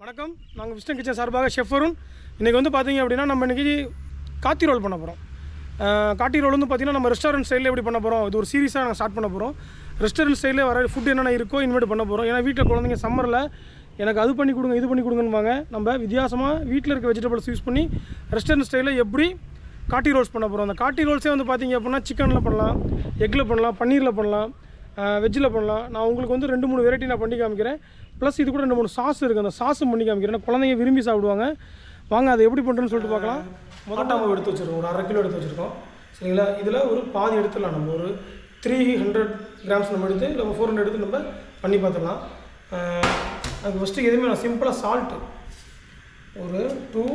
வணக்கம், நாங்கள் விஷ்ணு கிச்சன் சார்பாக ஷெஃப் வருண். இன்றைக்கி வந்து பார்த்திங்க அப்படின்னா நம்ம இன்றைக்கி காத்தி ரோல் பண்ண போகிறோம். காத்தி ரோல் வந்து பார்த்திங்கன்னா நம்ம ரெஸ்டாரண்ட் ஸ்டைலில் எப்படி பண்ண போகிறோம், இது ஒரு சீரியஸாக நாங்கள் ஸ்டார்ட் பண்ண போகிறோம். ரெஸ்டாரண்ட் ஸ்டைலில் வர ஃபுட் என்னென்ன இருக்கோ இனிமேட்டு பண்ண போகிறோம். ஏன்னா வீட்டில் குழந்தைங்க சம்மரில் எனக்கு அது பண்ணி கொடுங்க இது பண்ணி கொடுங்கன்னுவாங்க. நம்ம வித்தியாசமாக வீட்டில் இருக்க வெஜிடபிள்ஸ் யூஸ் பண்ணி ரெஸ்டாரண்ட் ஸ்டைலில் எப்படி காட்டி ரோல்ஸ் பண்ண போகிறோம். அந்த காட்டி ரோல்ஸே வந்து பார்த்திங்க அப்படின்னா சிக்கனில் பண்ணலாம், எக்கில் பண்ணலாம், பன்னீரில் பண்ணலாம், வெஜ்ஜில் பண்ணலாம். நான் உங்களுக்கு வந்து 2-3 வெரைட்டி நான் பண்ணி காமிக்கிறேன். ப்ளஸ் இது கூட 2-3 சாஸ் இருக்குது, அந்த சாஸும் பண்ணி காமிக்கிறேன். குழந்தைங்க விரும்பி சாப்பிடுவாங்க. வாங்க அதை எப்படி பண்ணுறேன்னு சொல்லிட்டு பார்க்கலாம். முதல்ல மாவு எடுத்து வச்சுருக்கோம், ஒரு 1/2 கிலோ எடுத்து வச்சுருக்கோம். சரிங்களா, இதில் ஒரு பாதி எடுத்துடலாம். நம்ம ஒரு 300 கிராம்ஸ் நம்ம எடுத்து இல்லை 400 எடுத்து நம்ம பண்ணி பார்த்துடலாம். அதுக்கு ஃபஸ்ட்டு எதுவுமே நான் சிம்பிளாக சால்ட்டு ஒரு 2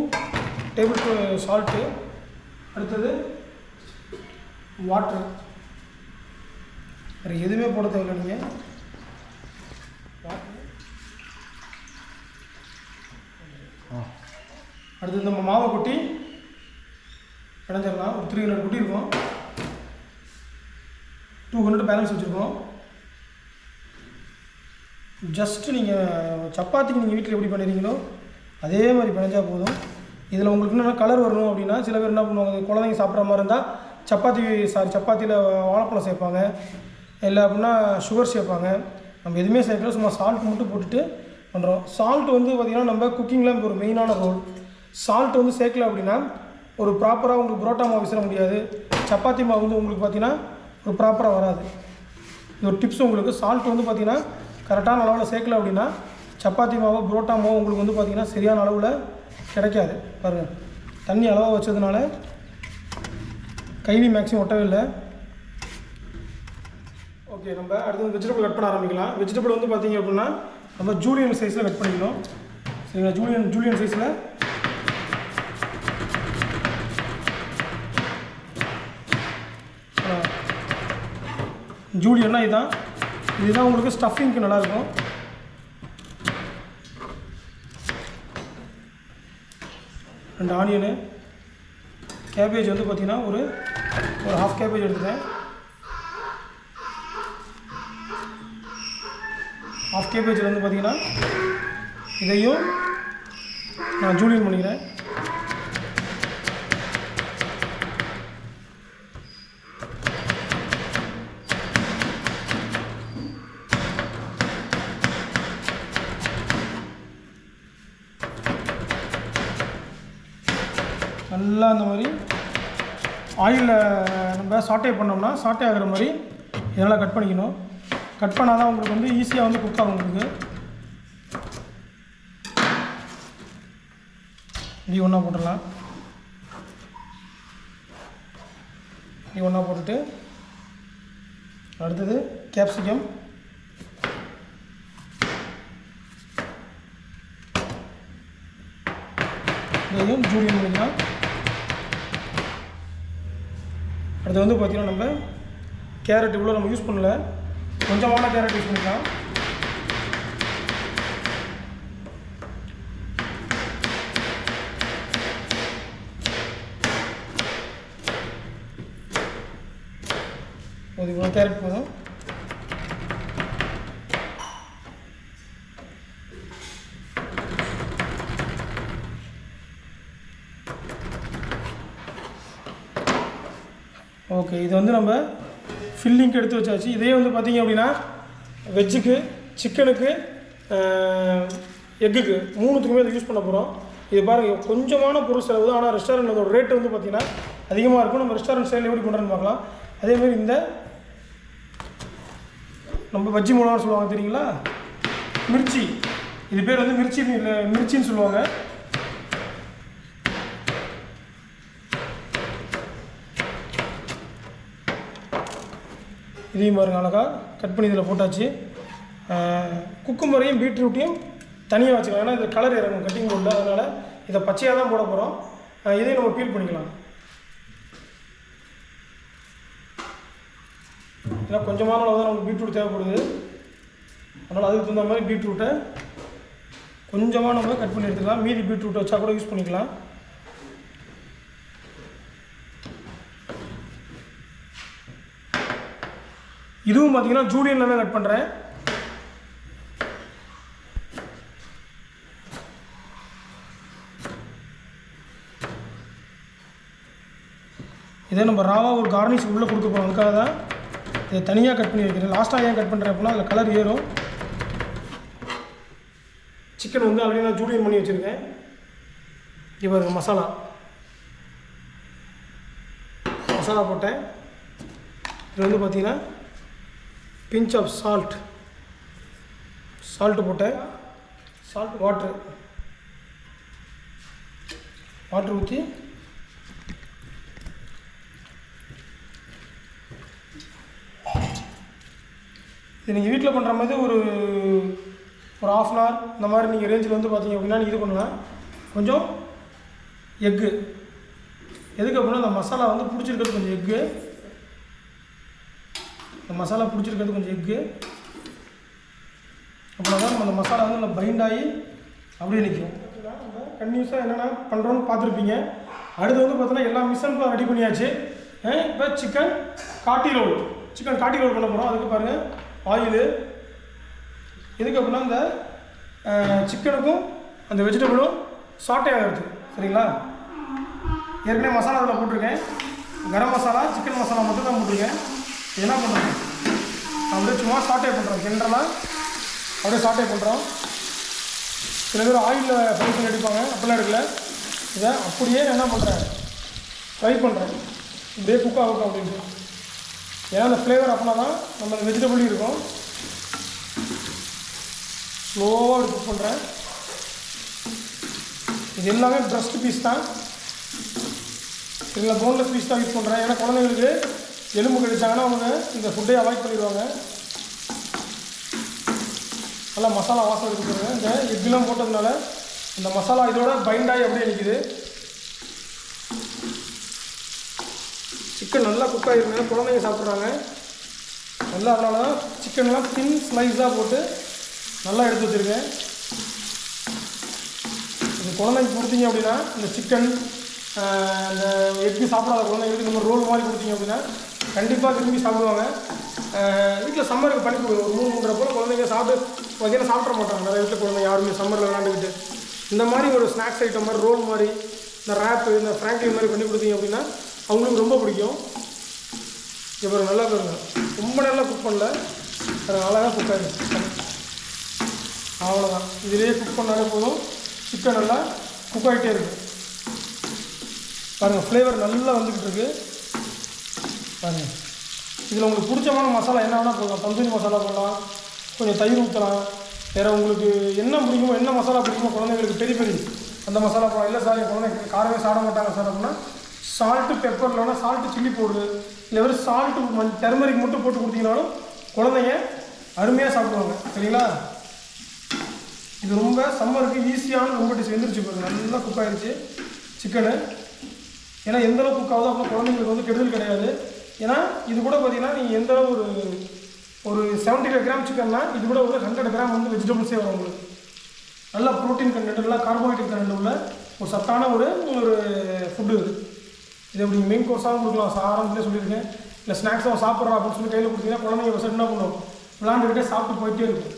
டேபிள் ஸ்பூன் சால்ட்டு, அடுத்தது வாட்ரு, வேறு எதுவுமே போட தேவையில்லை. நீங்கள் அடுத்து நம்ம மாவை கொட்டி பிணைஞ்சிடலாம். ஒரு 300 கொட்டி இருக்கும், 200 பேலன்ஸ் வச்சுருக்கோம். ஜஸ்ட்டு நீங்கள் சப்பாத்திக்கு நீங்கள் வீட்டில் எப்படி பண்ணுறீங்களோ அதே மாதிரி பிணைஞ்சால் போதும். இதில் உங்களுக்கு என்னென்னா கலர் வரணும் அப்படின்னா சில பேர் என்ன பண்ணுவாங்க, குழந்தைங்க சாப்பிட்ற மாதிரி இருந்தால் சப்பாத்தியில் வாழைப்பழம் சேர்ப்பாங்க, இல்லை அப்படின்னா சுகர் சேர்ப்பாங்க. நம்ம எதுவுமே சேர்க்கல, சும்மா சால்ட் மட்டும் போட்டுட்டு பண்ணுறோம். சால்ட் வந்து பார்த்திங்கன்னா நம்ம குக்கிங்கில் ஒரு மெயினான ரோல். சால்ட் வந்து சேர்க்கல அப்படின்னா ஒரு ப்ராப்பராக உங்களுக்கு புரோட்டா மாவு விசிற முடியாது, சப்பாத்தி மாவு வந்து உங்களுக்கு பார்த்திங்கன்னா ஒரு ப்ராப்பராக வராது. இது ஒரு டிப்ஸ் உங்களுக்கு. சால்ட் வந்து பார்த்திங்கன்னா கரெக்டான அளவில் சேர்க்கல அப்படின்னா சப்பாத்தி மாவு புரோட்டா மாவு உங்களுக்கு வந்து பார்த்திங்கன்னா சரியான அளவில் கிடைக்காது. பாருங்கள், தண்ணி அளவாக வச்சதுனால கைலி மேக்ஸிமம் ஒட்டவே இல்லை. ஓகே, நம்ம அடுத்து வெஜிடபிள் கட் பண்ண ஆரம்பிக்கலாம். வெஜிடபிள் வந்து பார்த்திங்க அப்படின்னா நம்ம ஜூலியன் சைஸில் கட் பண்ணிக்கணும். சரிங்களா, ஜூலியன் சைஸில் ஜூலியன்னா இதுதான் உங்களுக்கு ஸ்டஃபிங்க்கு நல்லாயிருக்கும். ரெண்டு ஆனியனு, கேபேஜ் வந்து பார்த்திங்கன்னா ஒரு 1/2 கேபேஜ் எடுத்துட்டேன். 1/2 கேபேஜில் வந்து பார்த்திங்கன்னா இதையும் நான் ஜூலியன் பண்ணிக்கிறேன். நல்லா இந்த மாதிரி ஆயிலில் நம்ம சாட்டே பண்ணோம்னா சாட்டே ஆகிற மாதிரி இதெல்லாம் கட் பண்ணிக்கணும். கட் பண்ணால் தான் உங்களுக்கு வந்து ஈஸியாக வந்து குக் ஆகும். உங்களுக்கு இப்படி ஒன்றா போட்டுடலாம். இப்படி ஒன்றா போட்டுட்டு அடுத்தது கேப்சிகம், இதையும் ஜூலியன் பண்ணிக்கலாம். அடுத்து வந்து பார்த்திங்கன்னா நம்ம கேரட் இவ்வளோ நம்ம யூஸ் பண்ணல, கொஞ்சமான கேரட் யூஸ் பண்ணிக்கலாம். இவ்வளோ கேரட் போதும். ஓகே, இது வந்து நம்ம ஃபில்லிங்க்கு எடுத்து வச்சாச்சு. இதே வந்து பார்த்திங்க அப்படின்னா வெஜ்ஜுக்கு, சிக்கனுக்கு, எக்குக்கு 3த்துக்குமே அதை யூஸ் பண்ண போகிறோம். இது பாருங்கள், கொஞ்சமான பொருள் செலவு தான். ஆனால் ரெஸ்டாரண்ட் அதோட ரேட்டு வந்து பார்த்திங்கன்னா அதிகமாக இருக்கும். நம்ம ரெஸ்டாரண்ட் ஸ்டைலில் எப்படி பண்ணுறோன்னு பார்க்கலாம். அதேமாதிரி இந்த நம்ம பஜ்ஜி மிளகான்னு சொல்லுவாங்க தெரியுங்களா, மிர்ச்சி, இது பேர் வந்து மிர்ச்சின்னு சொல்லுவாங்க. இதையும் பாருங்கள் அழகாக கட் பண்ணி இதில் போட்டாச்சு. குக்கும்பரையும் பீட்ரூட்டையும் தனியாக வச்சுக்கலாம், ஏன்னா இது கலர் இறங்கும் கட்டிங் போர்டில், அதனால் இதை பச்சையாக தான் போட போகிறோம். இதையும் நம்ம பீல் பண்ணிக்கலாம். ஏன்னா கொஞ்சமான அளவு தான் நமக்கு பீட்ரூட் தேவைப்படுது, அதனால் அதுக்கு தகுந்த மாதிரி பீட்ரூட்டை கொஞ்சமாக நம்ம கட் பண்ணி எடுத்துக்கலாம். மீதி பீட்ரூட்டை வச்சா கூட யூஸ் பண்ணிக்கலாம். இதுவும் பார்த்திங்கன்னா ஜூலியனில் தான் கட் பண்ணுறேன். இதே நம்ம ராவாக ஒரு கார்னிஷ் உள்ளே கொடுக்க போகிறோம். அதுக்காக தான் இதை தனியாக கட் பண்ணி வைக்கிறேன். லாஸ்ட்டாக ஏன் கட் பண்ணுறேன் அப்படின்னா அதில் கலர் ஏறும். சிக்கன் வந்து ஆல்ரெடி நான் ஜூலியன் பண்ணி வச்சுருக்கேன். இங்கே மசாலா போட்டேன். இது வந்து பார்த்திங்கன்னா பிஞ்ச் ஆஃப் சால்ட்டு போட்டேன். வாட்ரு ஊற்றி இது நீங்கள் வீட்டில் பண்ணுற மாதிரி ஒரு ½ அன் ஹவர் இந்த மாதிரி நீங்கள் ரேஞ்சில் வந்து பார்த்தீங்க அப்படின்னா நீங்கள் இது பண்ணலாம். கொஞ்சம் எக்கு எதுக்கு அப்படின்னா அந்த மசாலா வந்து பிடிச்சிருக்கிறது கொஞ்சம் எக்கு. அப்படின்னா தான் நம்ம அந்த மசாலா வந்து நல்லா பைண்ட் ஆகி அப்படியே நிற்கும். கன்டினியூஸாக என்னென்ன பண்ணுறோன்னு பார்த்துருப்பீங்க. அடுத்து வந்து பார்த்தோன்னா எல்லா மிஷன்லாம் ரெடி பண்ணியாச்சு. இப்போ சிக்கன் காட்டி ரோல் பண்ண போகிறோம். அதுக்கு பாருங்கள் ஆயிலு எதுக்கு அப்படின்னா இந்த சிக்கனுக்கும் அந்த வெஜிடபிளும் சாட்டே ஆகிறது. சரிங்களா? ஏற்கனவே மசாலா அதில் போட்டிருக்கேன். கரம் மசாலா சிக்கன் மசாலா மட்டும் தான் போட்டிருக்கேன். என்ன பண்ணுறோம் அப்படியே சும்மா சாட்டே பண்ணுறோம். ஜென்ரலாக அப்படியே சாட்டே பண்ணுறோம். சில பேர் ஆயிலில் ஃப்ரை பண்ணி எடுப்பாங்க. அப்படிலாம் எடுக்கல. இதை அப்படியே என்ன பண்ணுறேன் ஃப்ரை பண்ணுறேன். இப்படியே குக் ஆகட்டும் அப்படின்ட்டு. ஏன்னா அந்த ஃப்ளேவர் அப்படின்னா தான் நம்ம அந்த வெஜிடபிளும் இருக்கும். ஸ்லோவாக அப்படி குக் பண்ணுறேன். இது எல்லாமே ப்ரஸ்ட் பீஸ் தான். சரிங்களா? போன்லெஸ் பீஸ் தான் யூஸ் பண்ணுறேன். ஏன்னா குழந்தைங்களுக்கு எலும்பு கடிச்சாங்கன்னா அவங்க இந்த ஃபுட்டை அவாய்ட் பண்ணிடுவாங்க. நல்லா மசாலா வாசம் எடுத்துக்கிறாங்க. இந்த எக்லாம் போட்டதுனால இந்த மசாலா இதோட பைண்ட் ஆகி அப்படியே நிற்கிது. சிக்கன் நல்லா குக் ஆகிருந்தாங்க. குழந்தைங்க சாப்பிட்றாங்க நல்லா. அதனால தான் சிக்கன்லாம் தின் ஸ்லைஸாக போட்டு நல்லா எடுத்து வச்சுருக்கேன். இது குழந்தைங்க கொடுத்தீங்க அப்படின்னா இந்த சிக்கன் அந்த எக்கு சாப்பிடாத குழந்தைங்களுக்கு நம்ம ரோல் மாதிரி கொடுத்தீங்க அப்படின்னா கண்டிப்பாக விரும்பி சாப்பிடுவாங்க. வீட்டில் சம்மருக்கு பண்ணி கொடுங்க. ஒரு 3-3 போல் குழந்தைங்க மதியானம் சாப்பிட மாட்டாங்க. நிறைய வீட்டில் குழந்தைங்க யாருமே சம்மரில் விளாண்டுக்கிட்டு இந்த மாதிரி ஒரு ஸ்நாக்ஸ் ஐட்டம் மாதிரி ரோல் மாதிரி இந்த ரேப்பு இந்த ஃப்ராங்க்லின் மாதிரி பண்ணி கொடுத்தீங்க அப்படின்னா அவங்களுக்கு ரொம்ப பிடிக்கும். இப்போ நல்லா பாருங்க, ரொம்ப நல்லா குக் பண்ணல, அழகாக குக் ஆகிடுச்சு. அவ்வளோதான். இதிலேயே குக் பண்ணாலே போதும். சிக்கன் நல்லா குக் ஆகிட்டே இருக்குது. பாருங்கள் ஃப்ளேவர் நல்லா வந்துக்கிட்டு இருக்குது. பாருங்கள் இதில் உங்களுக்கு பிடிச்சமான மசாலா என்ன வேணால் போடலாம். தந்தூரி மசாலா போடலாம், கொஞ்சம் தயிர் ஊற்றலாம். வேறு உங்களுக்கு என்ன பிடிக்குமோ, என்ன மசாலா பிடிக்குமோ குழந்தைங்களுக்கு பெரிய அந்த மசாலா போடலாம். இல்லை சார் என் குழந்தைங்க காரமே சாப்பிட மாட்டாங்க சார் அப்படின்னா சால்ட்டு பெப்பர் இல்லைனா சால்ட்டு சில்லி பவுடரு இல்லை வெறும் சால்ட்டு டர்மரிக் மட்டும் போட்டு கொடுத்தீங்கனாலும் குழந்தைங்க அருமையாக சாப்பிடுவாங்க. சரிங்களா? இது ரொம்ப சம்மருக்கு ஈஸியான ரொம்ப டிஷ். வெந்துருச்சு பாருங்க, நல்லா குக் ஆகிடுச்சு சிக்கனு. ஏன்னா எந்தளவு குக் ஆகுதோ அப்படின்னா குழந்தைங்களுக்கு வந்து கெடுதல் கிடையாது. ஏன்னா இது கூட பார்த்தீங்கன்னா நீங்கள் எந்தளவு ஒரு 75 கிராம் சிக்கன்னா இது கூட ஒரு 100 கிராம் வந்து வெஜிடபிள்ஸே வரும். உங்களுக்கு நல்லா ப்ரோட்டீன் கண்டென்ட், நல்லா கார்போஹைட்ரேட் கண்டென்ட் உள்ள ஒரு சத்தான ஒரு ஃபுட்டு இது. இது அப்படி மெயின் கோர்ஸாகவும் கொடுக்கலாம். ஆரம்பத்திலே சொல்லியிருக்கேன். இல்லை ஸ்நாக்ஸாக சாப்பிட்றோம் அப்படின்னு சொல்லி கையில் கொடுத்தீங்கன்னா குழந்தைங்க வசதி என்ன பண்ணுவோம், விளாண்டுக்கிட்டே சாப்பிட்டு போயிட்டே இருக்கும்.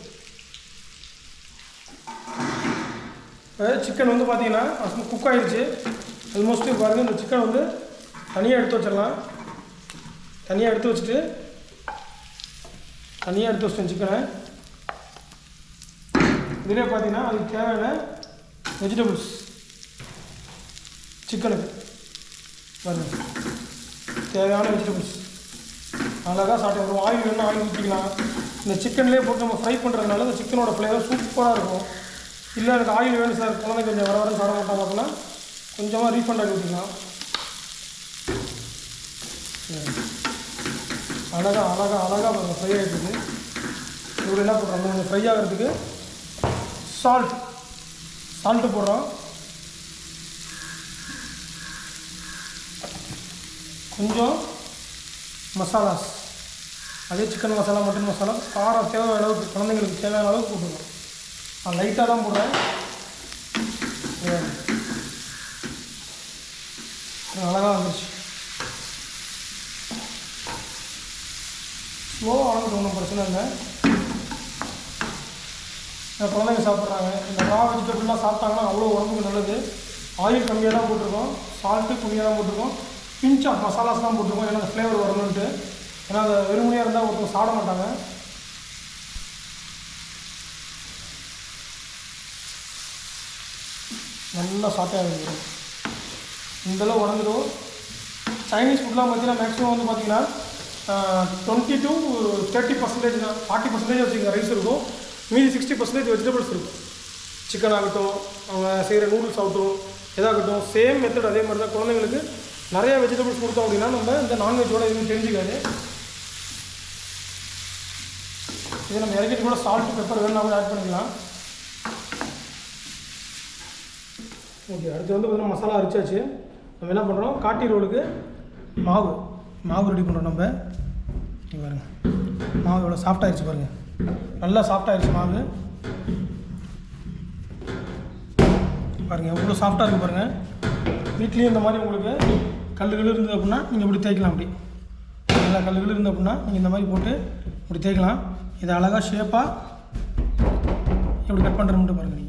சிக்கன் வந்து பார்த்தீங்கன்னா குக் ஆகிடுச்சு ஆல்மோஸ்ட்டு. பாருங்கள் இந்த சிக்கன் வந்து தனியாக எடுத்து வச்சிடலாம். தனியாக எடுத்து வச்சிட்டேன் சிக்கனை. இதிலே பார்த்தீங்கன்னா அதுக்கு தேவையான வெஜிடபிள்ஸ் சிக்கனுக்கு பாருங்கள், தேவையான வெஜிடபிள்ஸ் அழகாக சாப்பிட்டு வரும். ஆயில் வேணும்னா ஆயில் ஊற்றிக்கலாம். இந்த சிக்கன்லேயே போட்டு நம்ம ஃப்ரை பண்ணுறதுனால இந்த சிக்கனோட ஃப்ளேவர் சூப்பராக இருக்கும். இல்லை எனக்கு ஆயில் வேணும் சார், குழந்தை கொஞ்சம் வர சாப்பிட மாட்டாங்க அப்படின்னா கொஞ்சமாக ரீஃபண்ட் ஆகி ஊற்றிக்கலாம். அழகாக கொஞ்சம் ஃப்ரை ஆகிடுது. இப்படி என்ன போடுறோம், கொஞ்சம் ஃப்ரை ஆகிறதுக்கு சால்ட்டு போடுறோம். கொஞ்சம் மசாலாஸ், அதே சிக்கன் மசாலா மட்டன் மசாலா காரம் தேவையான அளவுக்கு குழந்தைங்களுக்கு தேவையான அளவுக்கு போட்டுருக்கோம். நான் லைட்டாக தான் போடுறேன். அழகாக வந்துடுச்சு. ஸ்லோவாக வளர்ந்துட்டு ஒன்றும் பிரச்சனை இல்லை. குழந்தைங்க சாப்பிட்றாங்க. இந்த ரா வெஜிடபிள்லாம் சாப்பிட்டாங்கன்னா அவ்வளோ உடம்புக்கு நல்லது. ஆயில் கம்மியாக தான் போட்டிருக்கோம், சால்ட்டு கம்மியாக தான் போட்டிருக்கோம். பிஞ்ச் ஆஃப் மசாலாஸ்லாம் போட்டுருக்கோம், ஏன்னா அந்த ஃப்ளேவர் வரணுன்ட்டு. ஏன்னா அதை வெறுமனையாக இருந்தால் ஒருத்தவங்க சாப்பிட மாட்டாங்க. நல்லா சாப்பிட்டாக இருக்கும். இந்தளவு உடஞ்சிடும். சைனீஸ் ஃபுட்லாம் பார்த்தீங்கன்னா மேக்ஸிமம் வந்து பார்த்தீங்கன்னா 20 to 30% தான், 40% வச்சுக்கோங்க ரைஸ் இருக்கும், மீதி 60% வெஜிடபிள்ஸ் இருக்கும். சிக்கன் ஆகட்டும், அவங்க செய்கிற நூடுல்ஸ் ஆகட்டும், எதாகட்டும் சேம் மெத்தட் அதே மாதிரி தான். குழந்தைங்களுக்கு நிறைய வெஜிடபிள்ஸ் கொடுத்தோம் அப்படின்னா நம்ம இந்த நான்வெஜ்ஜோட எதுவும் தெரிஞ்சுக்காது. இது நம்ம இறக்கிட்டு கூட சால்ட் பெப்பர் வேணும்னா கூட ஆட் பண்ணிக்கலாம். ஓகே, அடுத்து வந்து பார்த்தீங்கன்னா மசாலா அரைச்சாச்சு. நம்ம என்ன பண்ணுறோம், காட்டி ரோலுக்கு மாவு ரெடி பண்ணுறோம். நம்ம பாருங்க, மாவு எவ்வளோ சாஃப்டாகிடுச்சு பாருங்கள், நல்லா சாஃப்டாகிடுச்சு மாவு பாருங்கள், எவ்வளோ சாஃப்டாக இருக்குது பாருங்கள். வீட்லேயும் இந்த மாதிரி உங்களுக்கு கல்லுகள் இருந்தது அப்படின்னா நீங்கள் இப்படி தேய்க்கலாம். அப்படி நல்லா கல்லுகள் இருந்தது அப்படின்னா நீங்கள் இந்த மாதிரி போட்டு இப்படி தேய்க்கலாம். இதை அழகாக ஷேப்பாக எப்படி கட் பண்ணுறோம்ட்டு பாருங்கள்.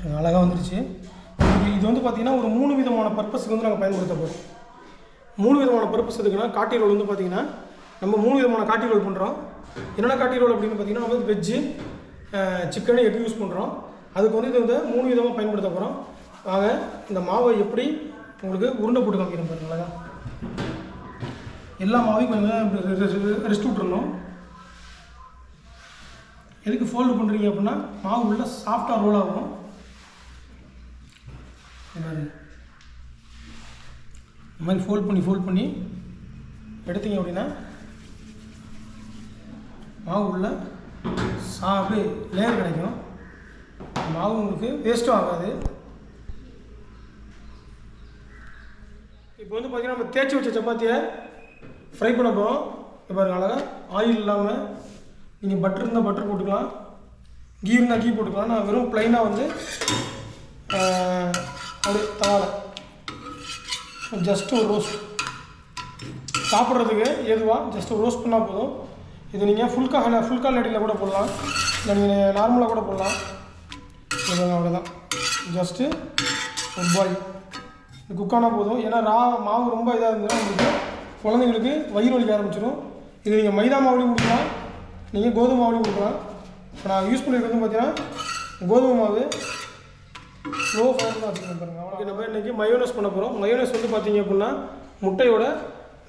நீங்கள் அழகாக வந்துருச்சு. இது வந்து பார்த்திங்கன்னா ஒரு 3 விதமான பர்பஸுக்கு வந்து நாங்கள் பயன்படுத்த போகிறோம். 3 விதமான பர்பஸ் எதுக்குன்னா, காட்டி ரோல் வந்து பார்த்திங்கன்னா நம்ம 3 விதமான காட்டி ரோல் பண்ணுறோம். என்னென்ன காட்டி ரோல் அப்படின்னு பார்த்திங்கன்னா, நம்ம வந்து வெஜ்ஜு, சிக்கனு, எக் யூஸ் பண்ணுறோம். அதுக்கு வந்து இது வந்து 3 விதமாக பயன்படுத்த போகிறோம். ஆக இந்த மாவை எப்படி உங்களுக்கு உருண்டை போட்டு காமிக்கிறேன் பாருங்கள். அழகாக எல்லா மாவையும் கொஞ்சம் ரெஸ்ட் விட்டுருணும். எதுக்கு ஃபோல்டு பண்ணுறீங்க அப்படின்னா மாவு உள்ள சாஃப்டாக ரோல் ஆகும். இந்த மாதிரி ஃபோல்ட் பண்ணி எடுத்தீங்க அப்படின்னா மாவு உள்ள அப்படியே லேயர் கிடைக்கும். மாவு உங்களுக்கு வேஸ்ட்டும் ஆகாது. இப்போ வந்து பார்த்திங்கன்னா நம்ம தேய்ச்சி வச்ச சப்பாத்தியை ஃப்ரை பண்ண போகிறோம். இப்போ பாருங்கள், அழகாக ஆயில் இல்லாமல் நீங்கள் பட்டர் இருந்தால் பட்டர் போட்டுக்கலாம், கீ இருந்தால் கீ போட்டுக்கலாம். நான் வெறும் ப்ளைனாக வந்து அப்படியே தவால ஜஸ்ட்டு ஒரு ரோஸ்ட் சாப்பிட்றதுக்கு ஏதுவாக ஜஸ்ட்டு ரோஸ்ட் பண்ணால் போதும். இது நீங்கள் ஃபுல் கால் அடியில் கூட போடலாம், இல்லை நீங்கள் நார்மலாக கூட போடலாம். அவ்வளோதான், ஜஸ்ட்டு ஒரு பாயில் குக்கானால் போதும். ஏன்னா மாவு ரொம்ப இதாக இருந்ததுன்னா உங்களுக்கு குழந்தைங்களுக்கு வயிறு வலிக்க ஆரம்பிச்சிடும். இது நீங்கள் மைதா மாவுலையும் கொடுக்கலாம், நீங்கள் கோதுமை மாவுலையும் கொடுக்கலாம். இப்போ நான் யூஸ் பண்ணியிருக்கிறது வந்து பார்த்தீங்கன்னா கோதுமை மாவு லோ ஃபயர் தான் வச்சுக்கணும் பாருங்கள். அவனுக்கு நம்ம இன்றைக்கி மயோனஸ் பண்ண போகிறோம். மயோனஸ் வந்து பார்த்திங்க அப்படின்னா முட்டையோட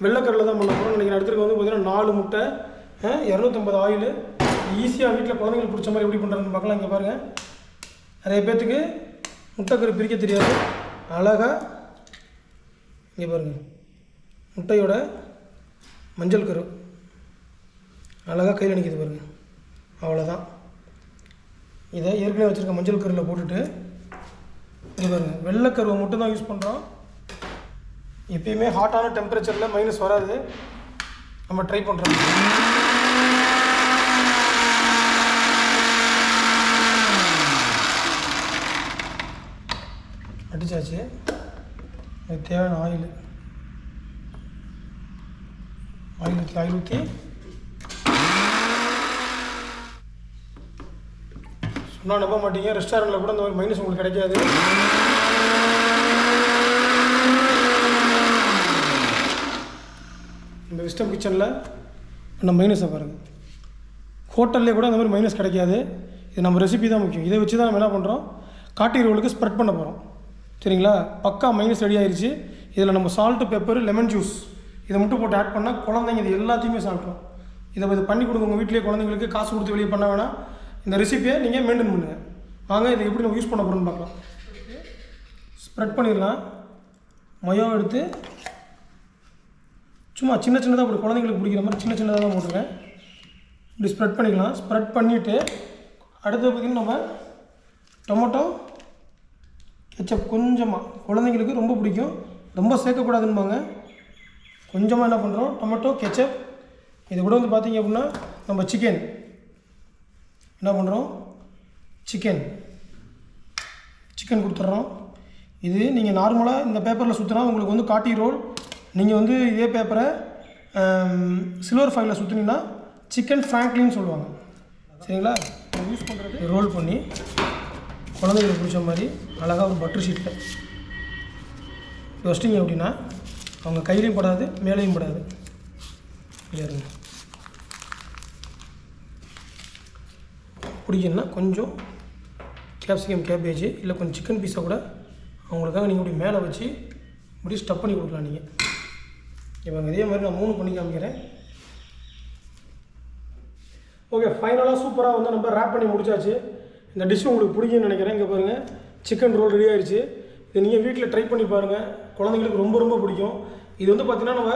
வெள்ளைக்கரில் தான் பண்ண போகிறோம். இன்றைக்கி அடுத்துருக்கு வந்து பார்த்திங்கன்னா 4 முட்டை, 250 ஆயில். ஈஸியாக வீட்டில் குழந்தைங்களுக்கு பிடிச்ச மாதிரி எப்படி பண்ணுறதுன்னு பார்க்கலாம். இங்கே பாருங்கள், நிறைய பேர்த்துக்கு முட்டைக்கரு பிரிக்க தெரியாது. அழகாக இங்கே பாருங்கள், முட்டையோட மஞ்சள் கரு அழகாக கையில் நிற்கிது பாருங்கள். அவ்வளோதான். இதை ஏற்கனவே வச்சுருக்க மஞ்சள் கருவில் போட்டுட்டு இது பாருங்கள், வெள்ளைக்கருவை மட்டும் தான் யூஸ் பண்ணுறோம். எப்பயுமே ஹாட்டான டெம்பரேச்சரில் மைனஸ் வராது. நம்ம ட்ரை பண்ணுறோம். அடித்தாச்சு. அதுக்கு தேவையான ஆயில் ஊற்றி சொன்னால் நம்ப மாட்டீங்க, ரெஸ்டாரண்ட்டில் கூட இந்த மாதிரி மைனஸ் உங்களுக்கு கிடைக்காது. இந்த விஸ்டம் கிச்சனில் நம்ம மைனஸை பாருங்கள், ஹோட்டல்லே கூட அந்த மாதிரி மைனஸ் கிடைக்காது. இது நம்ம ரெசிபி தான் முக்கியம். இதை வச்சு தான் நம்ம என்ன பண்ணுறோம், காட்டி ரோலுக்கு ஸ்ப்ரெட் பண்ண போகிறோம். சரிங்களா, பக்கா மைனஸ் ரெடி ஆயிடுச்சு. இதில் நம்ம சால்ட்டு, பெப்பர், லெமன் ஜூஸ் இதை மட்டும் போட்டு ஆட் பண்ணால் குழந்தைங்க இது எல்லாத்தையுமே சாப்பிட்றோம். இதை பண்ணி கொடுங்க உங்கள் வீட்டிலேயே. குழந்தைங்களுக்கு காசு கொடுத்து வெளியே பண்ண வேணாம். இந்த ரெசிப்பியை நீங்கள் மெயின்டைன் பண்ணுங்கள். வாங்க இதை எப்படி நம்ம யூஸ் பண்ண போகிறோம்னு பார்க்கலாம். ஸ்ப்ரெட் பண்ணிடலாம். மயோ எடுத்து சும்மா சின்னதாக போட்டு குழந்தைங்களுக்கு பிடிக்கிற மாதிரி சின்னதாக தான் போட்டுருக்கேன். இப்படி ஸ்ப்ரெட் பண்ணிக்கலாம். ஸ்ப்ரெட் பண்ணிவிட்டு அடுத்து பார்த்திங்கன்னா நம்ம டொமேட்டோ கெச்சப் கொஞ்சமாக, குழந்தைங்களுக்கு ரொம்ப பிடிக்கும், ரொம்ப சேர்க்கக்கூடாதுன்பாங்க. கொஞ்சமாக என்ன பண்ணுறோம், டொமேட்டோ கெச்சப். இது கூட வந்து பார்த்திங்க அப்படின்னா நம்ம சிக்கன் என்ன பண்ணுறோம், சிக்கன் கொடுத்துட்றோம். இது நீங்கள் நார்மலாக இந்த பேப்பரில் சுற்றினா உங்களுக்கு வந்து காட்டி ரோல். நீங்கள் வந்து இதே பேப்பரை சில்வர் ஃபைலில் சுற்றினீங்கன்னா சிக்கன் ஃப்ராங்க்லின்னு சொல்லுவாங்க. சரிங்களா? யூஸ் பண்ணுறது ரோல் பண்ணி குழந்தைங்களுக்கு பிடிச்ச மாதிரி அழகாக ஒரு பட்டர் ஷீட்டில் வச்சிட்டிங்க அப்படின்னா அவங்க கையிலையும் படாது, மேலேயும் படாது. இல்லைங்க, பிடிக்குன்னா கொஞ்சம் கேப்சிகம், கேபேஜ் இல்லை கொஞ்சம் சிக்கன் பீஸை கூட அவங்களுக்காக நீங்கள் இப்படி மேலே வச்சு இப்படி ஸ்டப் பண்ணி கொடுக்கலாம். நீங்கள் இப்போ இதே மாதிரி நான் 3 பண்ணி காமிக்கிறேன். ஓகே, ஃபைனலாக சூப்பராக வந்து நம்ம ரேப் பண்ணி முடிச்சாச்சு. இந்த டிஷ் உங்களுக்கு பிடிக்கும்னு நினைக்கிறேன். இங்கே பாருங்கள், சிக்கன் ரோல் ரெடி ஆயிடுச்சு. இது நீங்கள் வீட்டில் ட்ரை பண்ணி பாருங்கள், குழந்தைங்களுக்கு ரொம்ப ரொம்ப பிடிக்கும். இது வந்து பார்த்திங்கன்னா நம்ம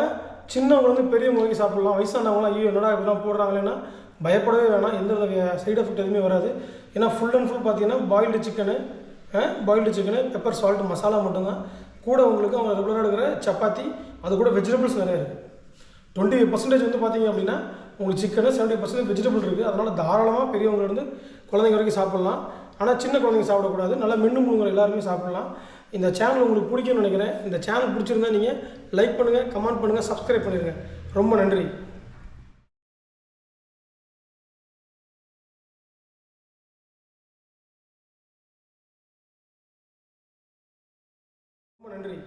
சின்னவங்க வந்து பெரியவங்க வரைக்கும் சாப்பிட்லாம். வயசானவங்களாம் ஐயோ என்னடா இப்படிலாம் போடுறாங்களேன்னா பயப்படவே வேணாம். எந்த வித சைடு எஃபெக்ட் எதுவுமே வராது. ஏன்னா ஃபுல் அண்ட் ஃபுல் பார்த்திங்கன்னா boiled chicken, pepper, salt, masala மட்டும்தான். கூட உங்களுக்கு அவங்க ரெகுலராக எடுக்கிற சப்பாத்தி, அது கூட வெஜிடபிள்ஸ் நிறைய இருக்குது. 20% வந்து பார்த்திங்க அப்படின்னா உங்களுக்கு சிக்கனு, 70% வெஜிடபிள் இருக்குது. அதனால் தாராளமாக பெரியவங்கலேருந்து குழந்தைங்க வரைக்கும் சாப்பிட்லாம். ஆனால் சின்ன குழந்தைங்க சாப்பிடக்கூடாது, நல்லா மென்று முழுங்க எல்லாருமே சாப்பிட்லாம். இந்த சேனல் உங்களுக்கு பிடிக்கும்னு நினைக்கிறேன். இந்த சேனல் பிடிச்சிருந்தா நீங்கள் லைக் பண்ணுங்கள், கமெண்ட் பண்ணுங்கள், சப்ஸ்கிரைப் பண்ணிடுங்க. ரொம்ப நன்றி. ரொம்ப நன்றி.